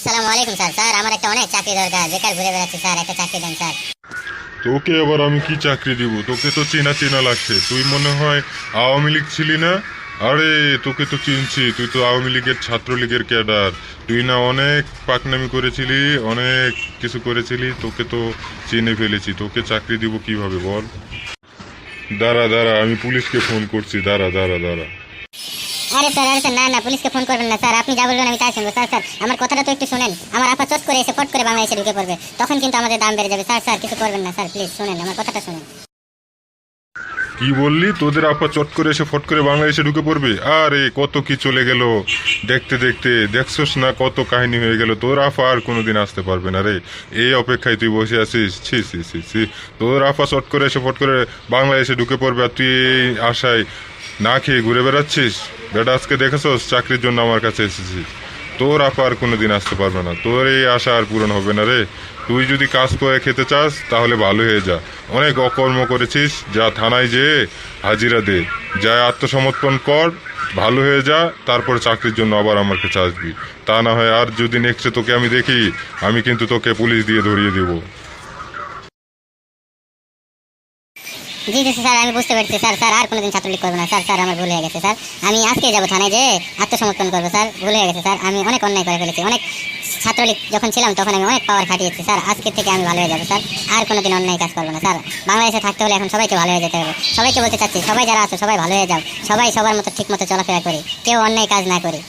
আসসালামু আলাইকুম sir. Sir আমার একটা অনেক চাকরি দরকার, বেকার ঘুরে বেড়াচ্ছি স্যার, একটা চাকরি দেন স্যার। তোকে এবার আমি কি চাকরি দিব? তোকে তো চেনা চেনা লাগছে। তুই মনে হয় আওয়ামী লীগ ছিলি না? আরে তোকে তো চিনছি, তুই তো আওয়ামী লীগের ছাত্রলীগের ক্যাডার। তুই না অনেক পাকনামি করেছিলি, অনেক কিছু করেছিলি, তোকে তো চিনে ফেলেছি। তোকে চাকরি দিব কিভাবে বল? দাঁড়া দাঁড়া, আমি পুলিশকে ফোন করছি। দাঁড়া দাঁড়া দাঁড়া। আরে স্যার, না না, পুলিশকে ফোন করবেন না স্যার, আপনি যা বলবেন আমি তাই শুনবো। স্যার স্যার আমার কথাটা তো একটু শুনেন। আমার আপা চট করে এসে ফট করে বাংলাদেশে ঢুকে পড়বে, তখন কিন্তু আমাদের দাম বেড়ে যাবে। স্যার স্যার কিছু করবেন না স্যার, প্লিজ শুনেন, আমার কথাটা শুনেন। কি বললি? তোদের আপা চট করে এসে ফট করে বাংলাদেশে ঢুকে পড়বে? আরে কত কি চলে গেল দেখতে দেখতে। দেখছস না কত কাহিনী হয়ে গেল? তোর আফা আর কোনোদিন আসতে পারবে না রে। এই অপেক্ষায় তুই বসে আছিস? ছি ছি ছি ছি। তোর আফা চট করে এসে ফট করে বাংলাদেশে ঢুকে পড়বে, আর তুই এই আশায় না খেয়ে ঘুরে বেড়াচ্ছিস? বেটা, আজকে দেখেছস চাকরির জন্য আমার কাছে এসেছিস। তোর আপা আর কোনোদিন আসতে পারবে না। তোর এই আশা আর পূরণ হবে না রে। তুই যদি কাজ করে খেতে চাস তাহলে ভালো হয়ে যা। অনেক অকর্ম করেছিস, যা থানায় যেয়ে হাজিরা দে, যা আত্মসমর্পণ কর, ভালো হয়ে যা, তারপর চাকরির জন্য আবার আমার কাছে আসবি। তা না হয় আর যদি নেক্সটে তোকে আমি দেখি, আমি কিন্তু তোকে পুলিশ দিয়ে ধরিয়ে দেবো। জি জি স্যার, আমি বুঝতে পারছি স্যার। স্যার আর কোনোদিন ছাত্রলীগ করবো না স্যার। স্যার আমার ভুল হয়ে গেছে স্যার, আমি আজকে যাবো থানায় যে আত্মসমর্পণ করবো স্যার। ভুল হয়ে গেছে স্যার, আমি অনেক অন্যায় করে ফেলেছি। অনেক ছাত্রলীগ যখন ছিলাম তখন আমি অনেক পাওয়ার খাটিয়েছি স্যার। আজকে থেকে আমি ভালো হয়ে যাবো স্যার, আর কোনোদিন অন্যায় কাজ করবো না স্যার। বাংলাদেশে থাকতে হলে এখন সবাইকে ভালো হয়ে যেতে হবে। সবাইকে বলতে চাচ্ছি, সবাই যারা আছো সবাই ভালো হয়ে যাও, সবাই সবার মতো ঠিক মতো চলাফেরা করি, কেউ অন্যায় কাজ না করি।